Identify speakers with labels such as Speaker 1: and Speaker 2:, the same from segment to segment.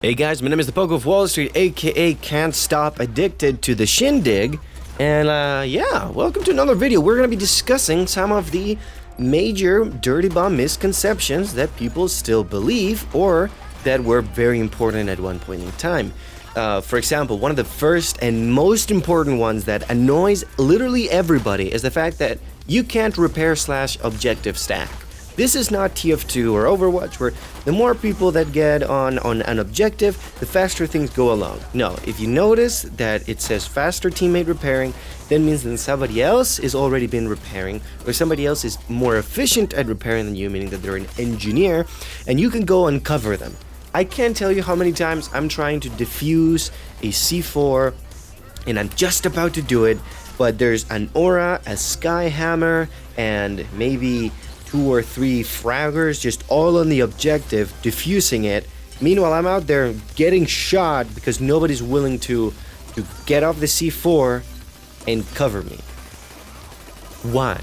Speaker 1: Hey guys, my name is the Poke of Wall Street, aka Can't Stop Addicted to the Shindig, and welcome to another video. We're going to be discussing some of the major Dirty Bomb misconceptions that people still believe or that were very important at one point in time. For example, one of the first and most important ones that annoys literally everybody is the fact that you can't repair/objective stack. This is not TF2 or Overwatch, where the more people that get on an objective, the faster things go along. No, if you notice that it says faster teammate repairing, that means that somebody else is already been repairing, or somebody else is more efficient at repairing than you, meaning that they're an engineer, and you can go and cover them. I can't tell you how many times I'm trying to defuse a C4, and I'm just about to do it, but there's an aura, a sky hammer, and maybe 2 or 3 fraggers just all on the objective, diffusing it. Meanwhile, I'm out there getting shot because nobody's willing to get off the C4 and cover me. Why?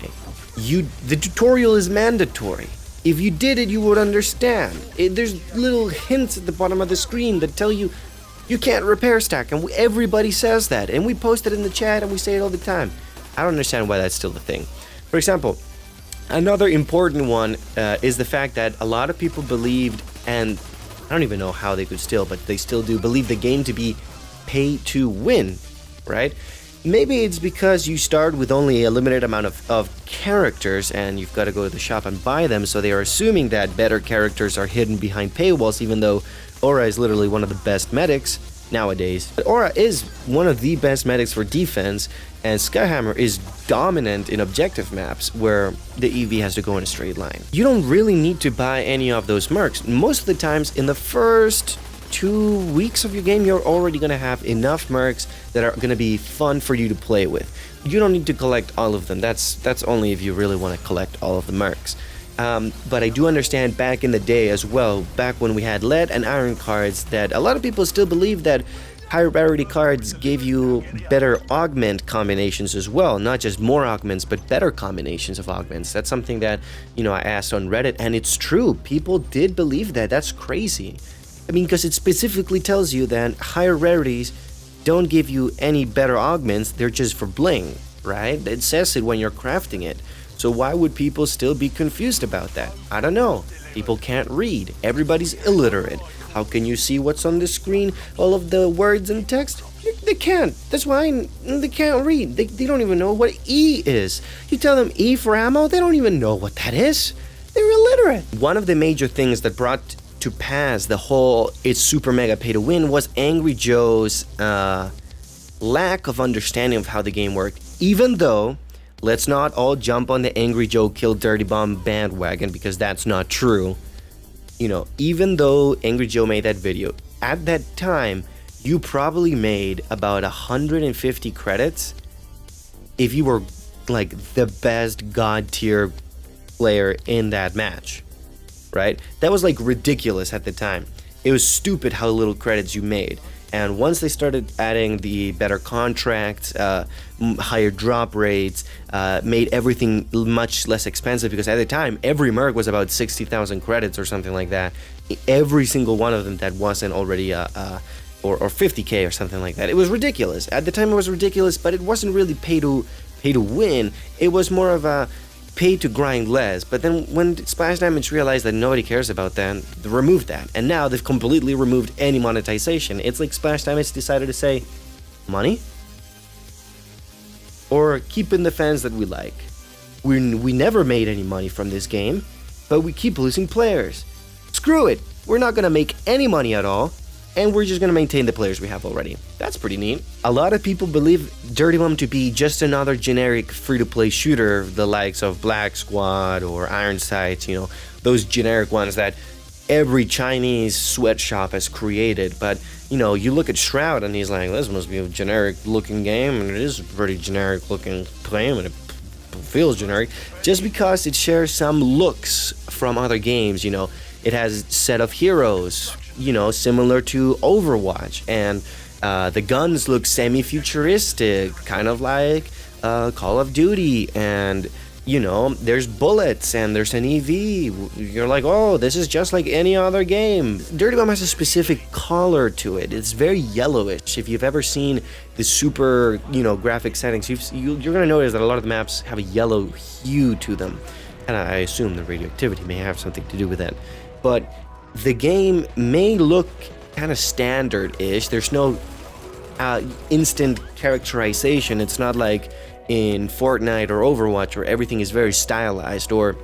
Speaker 1: The tutorial is mandatory. If you did it, you would understand. There's little hints at the bottom of the screen that tell you you can't repair stack, and everybody says that, and we post it in the chat and we say it all the time. I don't understand why that's still the thing. For example, another important one is the fact that a lot of people believed, and I don't even know how they could still, but they still do believe the game to be pay to win, right? Maybe it's because you start with only a limited amount of characters and you've got to go to the shop and buy them, so they are assuming that better characters are hidden behind paywalls, even though Aura is literally one of the best medics nowadays. But Aura is one of the best medics for defense, and Skyhammer is dominant in objective maps where the EV has to go in a straight line. You don't really need to buy any of those mercs. Most of the times in the first 2 weeks of your game, you're already going to have enough mercs that are going to be fun for you to play with. You don't need to collect all of them. That's only if you really want to collect all of the mercs. But I do understand back in the day as well, back when we had lead and iron cards, that a lot of people still believe that higher rarity cards gave you better augment combinations as well. Not just more augments, but better combinations of augments. That's something that, I asked on Reddit, and it's true. People did believe that. That's crazy. I mean, because it specifically tells you that higher rarities don't give you any better augments. They're just for bling, right? It says it when you're crafting it. So why would people still be confused about that? I don't know. People can't read. Everybody's illiterate. How can you see what's on the screen? All of the words and text? They can't. That's why they can't read. They don't even know what E is. You tell them E for ammo, they don't even know what that is. They're illiterate. One of the major things that brought to pass the whole it's super mega pay to win was Angry Joe's lack of understanding of how the game worked. Even though, let's not all jump on the Angry Joe killed Dirty Bomb bandwagon, because that's not true. Even though Angry Joe made that video, at that time, you probably made about 150 credits if you were like the best god tier player in that match, right? That was like ridiculous at the time. It was stupid how little credits you made. And once they started adding the better contracts, higher drop rates, made everything much less expensive, because at the time, every merc was about 60,000 credits or something like that. Every single one of them that wasn't already, or 50k or something like that. It was ridiculous. At the time, it was ridiculous, but it wasn't really pay to win. It was more of a pay to grind less. But then when Splash Damage realized that nobody cares about that, they removed that, and now they've completely removed any monetization. It's like Splash Damage decided to say, money or keeping the fans that we like. We never made any money from this game, but we keep losing players. Screw it, we're not gonna make any money at all, and we're just gonna maintain the players we have already. That's pretty neat. A lot of people believe Dirty Bomb to be just another generic free-to-play shooter, the likes of Black Squad or Iron Sights, those generic ones that every Chinese sweatshop has created. But, you look at Shroud and he's like, this must be a generic-looking game, and it is a pretty generic-looking game, and it feels generic, just because it shares some looks from other games. It has a set of heroes, similar to Overwatch, and the guns look semi-futuristic, kind of like Call of Duty, and you know, there's bullets and there's an EV. You're like, oh, this is just like any other game. Dirty Bomb has a specific color to it. It's very yellowish. If you've ever seen the super, you know, graphic settings, you're gonna notice that a lot of the maps have a yellow hue to them. And I assume the radioactivity may have something to do with that. But the game may look kind of standard-ish. There's no instant characterization. It's not like in Fortnite or Overwatch where everything is very stylized or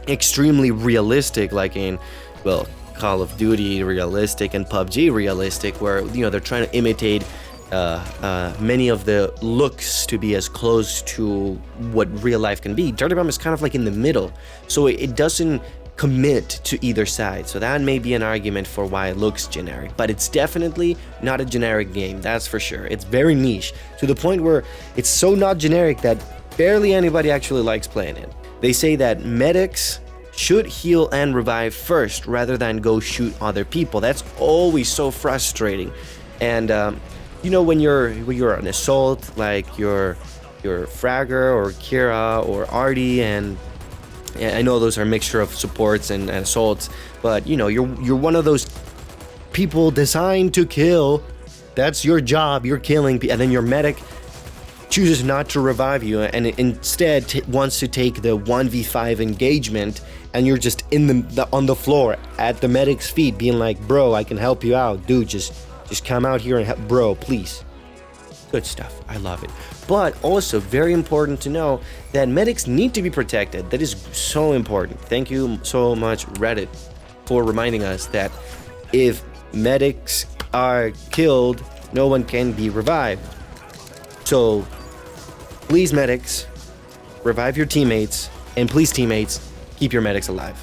Speaker 1: extremely realistic, like in, well, Call of Duty realistic and PUBG realistic, where, you know, they're trying to imitate many of the looks to be as close to what real life can be. Dirty Bomb is kind of like in the middle, so it doesn't commit to either side. So that may be an argument for why it looks generic, but it's definitely not a generic game, that's for sure. It's very niche, to the point where it's so not generic that barely anybody actually likes playing it. They say that medics should heal and revive first rather than go shoot other people. That's always so frustrating. And you know, when you're an assault, like your Fragger or Kira or Artie, and I know those are a mixture of supports and assaults, but you know, you're one of those people designed to kill. That's your job. You're killing people, and then your medic chooses not to revive you and instead wants to take the 1v5 engagement, and you're just on the floor at the medic's feet being like, bro, I can help you out, dude, just come out here and help, bro, please. Good stuff. I love it. But also very important to know that medics need to be protected. That is so important. Thank you so much, Reddit, for reminding us that if medics are killed, no one can be revived. So please, medics, revive your teammates, and please, teammates, keep your medics alive.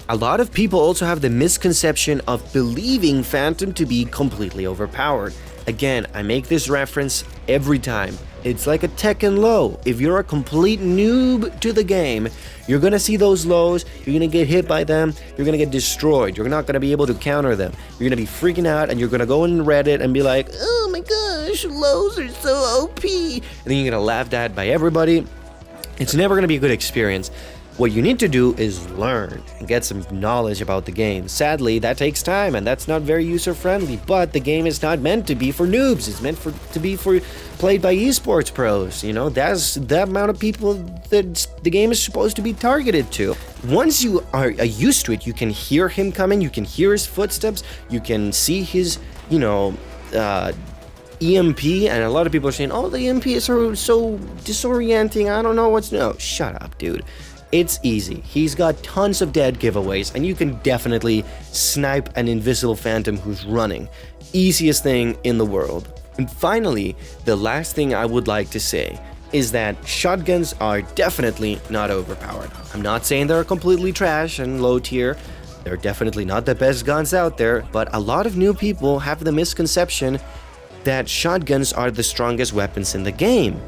Speaker 1: A lot of people also have the misconception of believing Phantom to be completely overpowered. Again, I make this reference every time. It's like a Tekken low. If you're a complete noob to the game, you're gonna see those lows, you're gonna get hit by them, you're gonna get destroyed, you're not gonna be able to counter them, you're gonna be freaking out, and you're gonna go on Reddit and be like, oh my gosh, lows are so OP, and then you're gonna laugh at by everybody. It's never gonna be a good experience. What you need to do is learn and get some knowledge about the game. Sadly, that takes time, and that's not very user-friendly, but the game is not meant to be for noobs. It's meant to be played by esports pros. You know, that's the amount of people that the game is supposed to be targeted to. Once you are used to it, you can hear him coming, you can hear his footsteps, you can see his, you know, EMP, and a lot of people are saying, oh, the EMP is so disorienting, I don't know what's... No, shut up, dude. It's easy. He's got tons of dead giveaways, and you can definitely snipe an invisible Phantom who's running. Easiest thing in the world. And finally, the last thing I would like to say is that shotguns are definitely not overpowered. I'm not saying they're completely trash and low tier. They're definitely not the best guns out there, but a lot of new people have the misconception that shotguns are the strongest weapons in the game.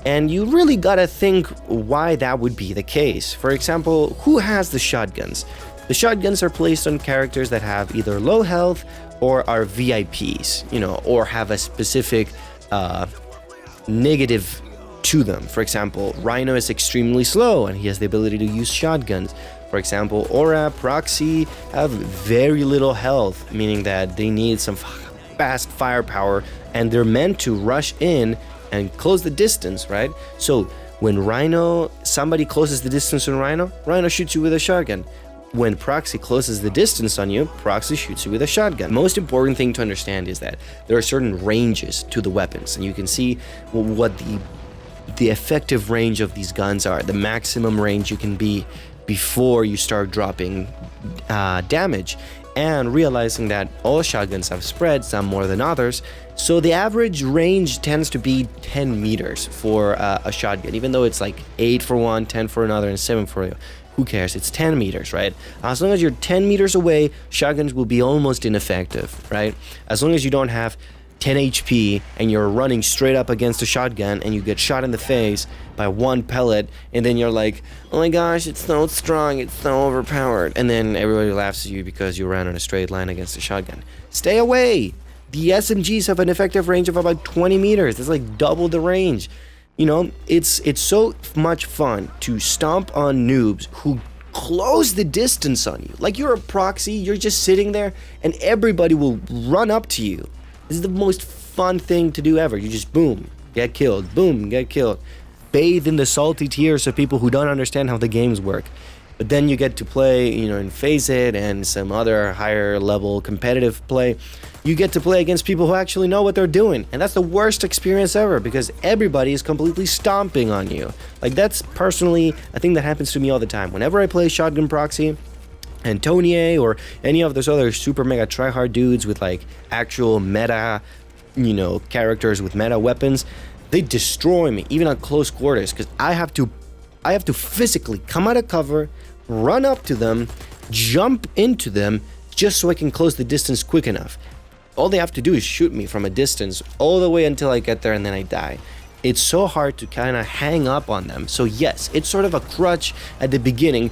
Speaker 1: And you really gotta think why that would be the case. For example, who has the shotguns? The shotguns are placed on characters that have either low health or are VIPs, you know, or have a specific negative to them. For example, Rhino is extremely slow and he has the ability to use shotguns. For example, Aura, Proxy have very little health, meaning that they need some fast firepower, and they're meant to rush in and close the distance, right? So when somebody closes the distance on Rhino shoots you with a shotgun. When Proxy closes the distance on you, Proxy shoots you with a shotgun. Most important thing to understand is that there are certain ranges to the weapons, and you can see what the effective range of these guns are, the maximum range you can be before you start dropping damage. And realizing that all shotguns have spread, some more than others, so the average range tends to be 10 meters for a shotgun, even though it's like 8 for one, 10 for another, and 7 for you. Who cares? It's 10 meters, right? As long as you're 10 meters away, shotguns will be almost ineffective, right? As long as you don't have 10 HP and you're running straight up against a shotgun and you get shot in the face by one pellet, and then you're like, oh my gosh, it's so strong, it's so overpowered, and then everybody laughs at you because you ran on a straight line against a shotgun. Stay away! The SMGs have an effective range of about 20 meters. That's like double the range. It's so much fun to stomp on noobs who close the distance on you. Like you're a proxy, you're just sitting there, and everybody will run up to you. This is the most fun thing to do ever. You just boom, get killed, boom, get killed. Bathe in the salty tears of people who don't understand how the games work. But then you get to play, in Phase It and some other higher level competitive play. You get to play against people who actually know what they're doing. And that's the worst experience ever because everybody is completely stomping on you. Like that's personally a thing that happens to me all the time. Whenever I play Shotgun Proxy, Antonie or any of those other super mega tryhard dudes with like actual meta, characters with meta weapons, they destroy me even at close quarters because I have to physically come out of cover, run up to them, jump into them just so I can close the distance quick enough. All they have to do is shoot me from a distance all the way until I get there and then I die. It's so hard to kind of hang up on them. So yes, it's sort of a crutch at the beginning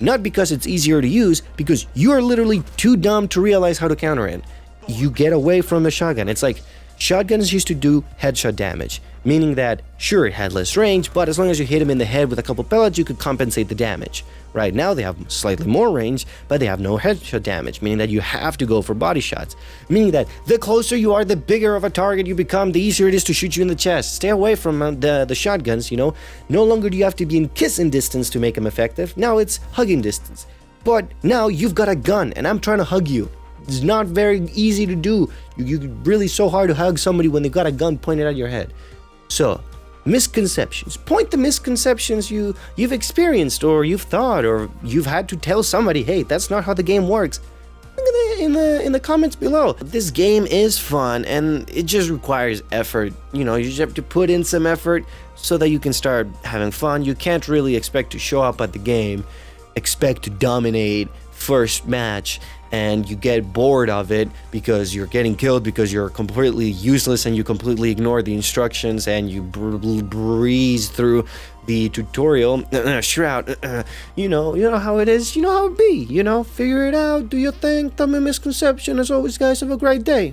Speaker 1: not because it's easier to use, because you are literally too dumb to realize how to counter it. You get away from the shotgun. It's like shotguns used to do headshot damage, meaning that sure, it had less range, but as long as you hit him in the head with a couple pellets, you could compensate the damage. Right now they have slightly more range, but they have no headshot damage, meaning that you have to go for body shots, meaning that the closer you are, the bigger of a target you become, the easier it is to shoot you in the chest. Stay away from the shotguns, No longer do you have to be in kissing distance to make them effective. Now it's hugging distance. But now you've got a gun and I'm trying to hug you. It's not very easy to do. You really so hard to hug somebody when they've got a gun pointed at your head. So, misconceptions. Point the misconceptions you've experienced or you've thought or you've had to tell somebody, hey, that's not how the game works. Look at in the comments below. This game is fun and it just requires effort. You just have to put in some effort so that you can start having fun. You can't really expect to show up at the game, expect to dominate first match, and you get bored of it because you're getting killed because you're completely useless and you completely ignore the instructions and you breeze through the tutorial. Shroud, you know how it is, you know how it be, figure it out, do your thing. Tell me misconception. As always, guys, have a great day.